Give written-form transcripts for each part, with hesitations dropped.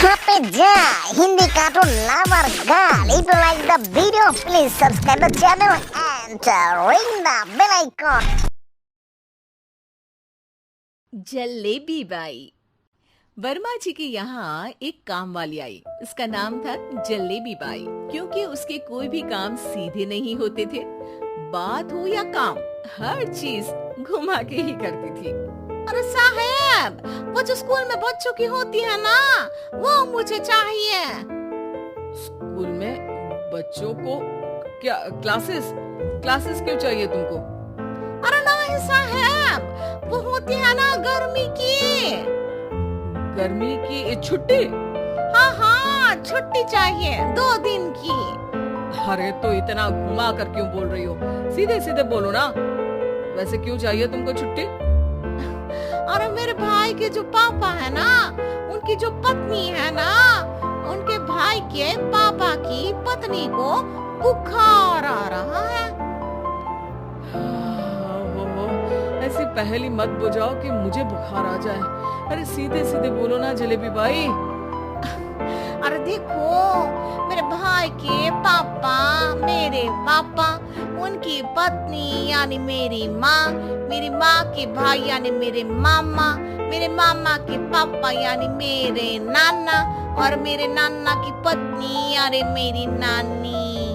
Happy Jai Hindi cartoon lover girl. If you like the video, please subscribe the channel and ring the bell icon. Jalebi Bai. Verma ji के यहाँ एक काम वाली आई। उसका नाम था जलेबी बाई, क्योंकि उसके कोई भी काम सीधे नहीं होते थे। बात हो या काम, हर चीज घुमा के ही करती थी। अरे साहब, वो जो स्कूल में बच्चों की होती है ना, वो मुझे चाहिए। स्कूल में बच्चों को क्या क्लासेस क्यों चाहिए तुमको? अरे नहीं साहब, वो होती है ना गर्मी की छुट्टी। हाँ, छुट्टी चाहिए 2 दिन की। अरे तो इतना घुमा कर क्यों बोल रही हो? सीधे सीधे बोलो ना। वैसे क्यों चाहिए तुमको छुट्टी? अरे मेरे भाई के जो पापा है ना, उनकी जो पत्नी है ना, उनके भाई के पापा की पत्नी को बुखार आ रहा है। ऐसी पहेली मत बुझाओ कि मुझे बुखार आ जाए। अरे सीधे सीधे बोलो ना जलेबी भाई। अरे देखो, मेरे भाई के पापा, मेरे पापा, उनकी पत्नी यानी मेरी माँ के भाई यानी मेरे मामा के पापा यानी मेरे नाना, और मेरे नाना की पत्नी यानी मेरी नानी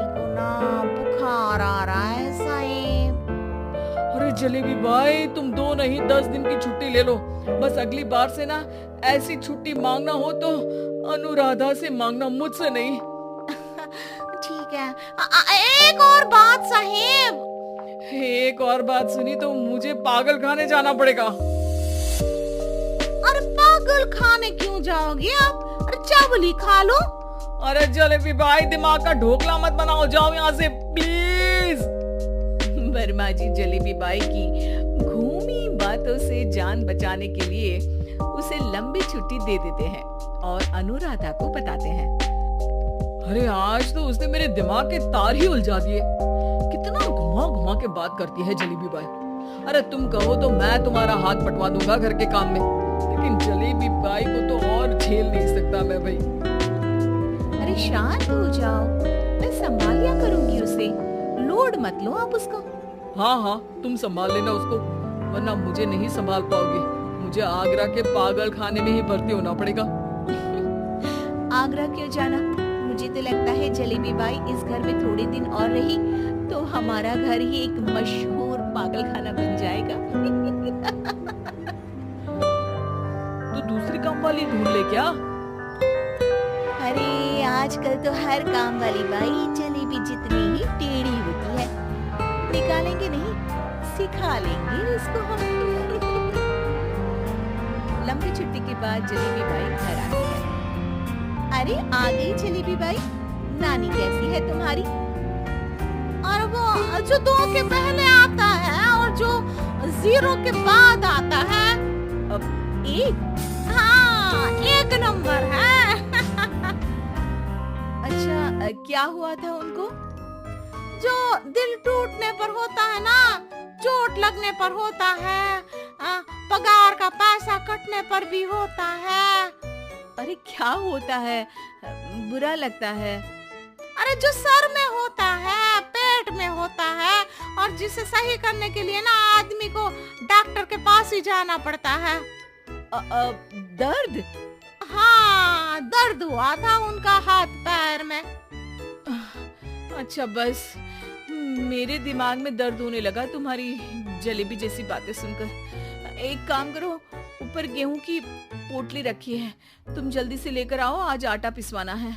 को ना बुखार आ रहा है साहब। अरे जलेबी भाई, तुम 2 नहीं 10 दिन की छुट्टी ले लो। बस अगली बार से ना ऐसी छुट्टी मांगना हो तो अनुराधा से मांगना, मुझसे नहीं। ठीक है। एक और बात साहेब। एक और बात सुनी तो मुझे पागल खाने जाना पड़ेगा। अरे पागल खाने क्यों जाओगे आप? अरे चावल ही खा लो। अरे जलेबी भाई, दिमाग का ढोकला मत बनाओ, जाओ यहाँ से प्लीज। वर्मा जी जलेबी बाई की घूमी बातों से जान बचाने के लिए उसे लंबी छुट्टी दे देते हैं और अनुराधा को बताते हैं। अरे आज तो उसने मेरे दिमाग के तार ही उलझा दिए। कितना घुमा घुमा के बात करती है जलेबी बाई। अरे तुम कहो तो मैं तुम्हारा हाथ बंटवा दूंगा घर के काम में, लेकिन जलेबी बाई को तो और झेल नहीं सकता मैं भाई। अरे शांत हो जाओ, मैं संभाल लिया करूंगी उसे, लोड मत लो आप उसको। हाँ, तुम संभाल लेना उसको, वरना मुझे नहीं संभाल पाओगे। मुझे आगरा के पागल खाने में ही भर्ती होना पड़ेगा। आगरा क्यों जाना? मुझे तो लगता है जलेबी बाई इस घर में थोड़े दिन और रही तो हमारा घर ही एक मशहूर पागल खाना बन जाएगा। तो दूसरी काम वाली ढूंढ ले क्या? अरे आजकल तो हर काम वाली बाई जलेबी जितनी ही टेढ़ी होती है। निकालेंगे नहीं, सिखा लेंगे इसको हम। लंबी छुट्टी के बाद जलेबी बाई घर आती है। अरे आ गई जलेबी बाई, नानी कैसी है तुम्हारी? और वो जो 2 के पहले आता है और जो 0 के बाद आता है, अब 1? हाँ, 1 नंबर है। अच्छा, क्या हुआ था उनको? जो दिल टूटने पर होता है ना, चोट लगने पर होता है, पगार का पैसा कटने पर भी होता है। अरे क्या होता है? बुरा लगता है? अरे जो सर में होता है, पेट में होता है, और जिसे सही करने के लिए ना आदमी को डॉक्टर के पास ही जाना पड़ता है। दर्द? हाँ, दर्द हुआ था उनका हाथ पैर में। अच्छा, बस मेरे दिमाग में दर्द होने लगा तुम्हारी जलेबी जैसी बातें सुनकर। एक काम करो, ऊपर गेहूं की पोटली रखी है, तुम जल्दी से लेकर आओ, आज आटा पिसवाना है।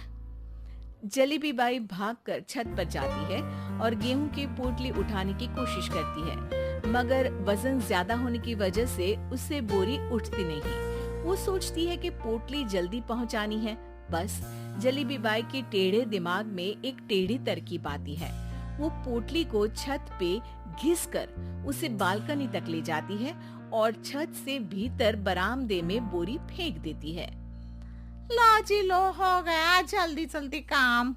जलेबी बाई भागकर छत पर जाती है और गेहूं की पोटली उठाने की कोशिश करती है, मगर वजन ज्यादा होने की वजह से उससे बोरी उठती नहीं। वो सोचती है कि पोटली जल्दी पहुंचानी है। बस जलेबी बाई के टेढ़े दिमाग में एक टेढ़ी तरकीब आती है। वो पोटली को छत पे घिसकर उसे बालकनी तक ले जाती है और छत से भीतर बरामदे में बोरी फेंक देती है। लाजी लो, हो गया जल्दी काम।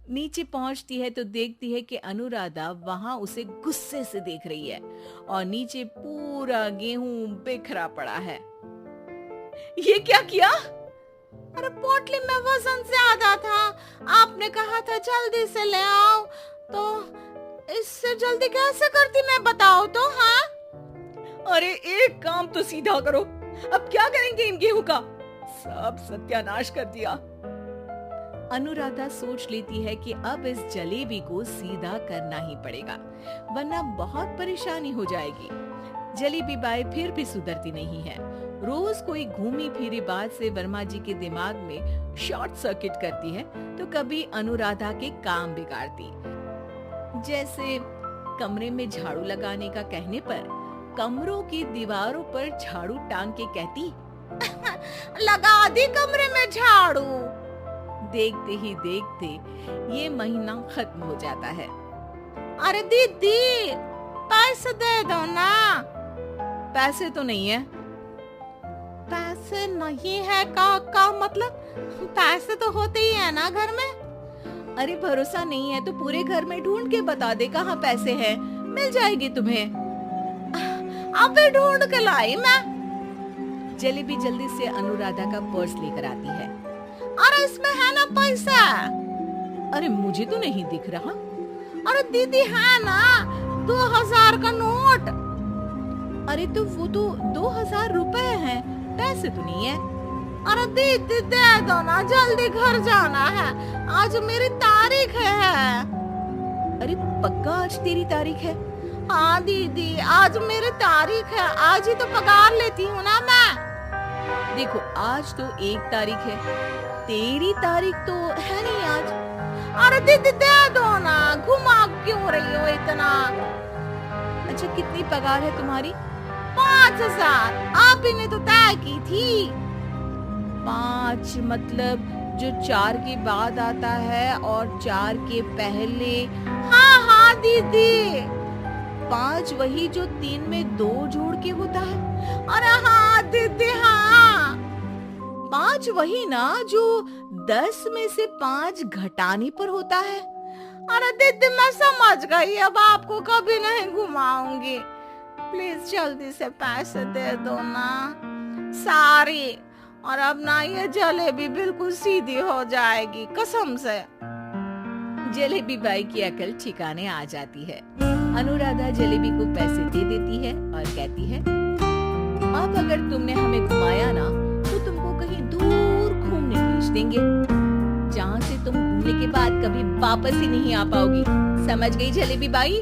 नीचे पहुंचती है तो देखती है कि अनुराधा वहां उसे गुस्से से देख रही है और नीचे पूरा गेहूं बिखरा पड़ा है। ये क्या किया? अरे पोटली में वजन ज्यादा था, आपने कहा था जल्दी से ले आओ, तो इससे जल्दी कैसे करती मैं बताओ तो। हाँ अरे एक काम तो सीधा करो, अब क्या करेंगे इन गेहूं का, सब सत्यानाश कर दिया। अनुराधा सोच लेती है कि अब इस जलेबी को सीधा करना ही पड़ेगा, वरना बहुत परेशानी हो जाएगी। जलेबी बाई फिर भी सुधरती नहीं है। रोज कोई घूमी फिरी बात से वर्मा जी के दिमाग में शॉर्ट सर्किट करती है, तो कभी अनुराधा के काम बिगाड़ती। जैसे कमरे में झाड़ू लगाने का कहने पर कमरों की दीवारों पर झाड़ू टांग के कहती लगा दी कमरे में झाड़ू। देखते ही देखते ये महीना खत्म हो जाता है। अरे दीदी पैसे दे दो ना। पैसे तो नहीं है। पैसे नहीं है का मतलब पैसे तो होते ही है ना घर में। अरे भरोसा नहीं है तो पूरे घर में ढूंढ के बता दे कहाँ पैसे हैं, मिल जाएगी तुम्हें। अबे ढूंढ के लाई मैं। जलेबी जल्दी से अनुराधा का पर्स लेकर आती है। अरे इसमें है ना पैसा। अरे मुझे तो नहीं दिख रहा। अरे दीदी है ना 2000 का नोट। अरे तो वो तो 2000 रुपए हैं, पैसे तो नहीं है। अरे दीदी दे दो ना, जल्दी घर जाना है, आज मेरी तारीख है। अरे पक्का आज तेरी तारीख है? हाँ दीदी आज मेरी तारीख है, आज ही तो पगार लेती हूँ ना मैं। देखो आज तो 1 तारीख है, तेरी तारीख तो है नहीं आज। अरे दीदी दे दो ना, घुमा क्यों रही हो इतना। अच्छा कितनी पगार है तुम्हारी? 5000। आप ही ने तो तय की थी। 5 मतलब जो 4 के बाद आता है और 4 के पहले। हाँ हाँ दीदी 5 वही जो 3 में 2 जोड़ के होता है। अरे हाँ दीदी हाँ 5 वही ना जो 10 में से 5 घटाने पर होता है। अरे दीदी मैं समझ गई, अब आपको कभी नहीं घुमाऊंगी, प्लीज जल्दी से पैसे दे दो ना सारी। और अब ना ये जलेबी बिल्कुल सीधी हो जाएगी कसम से। जलेबी बाई की अकल ठिकाने आ जाती है। अनुराधा जलेबी को पैसे दे देती है और कहती है अब अगर तुमने हमें घुमाया ना तो तुमको कहीं दूर घूमने भेज देंगे, जहाँ से तुम घूमने के बाद कभी वापस ही नहीं आ पाओगी। समझ गई जलेबी बाई?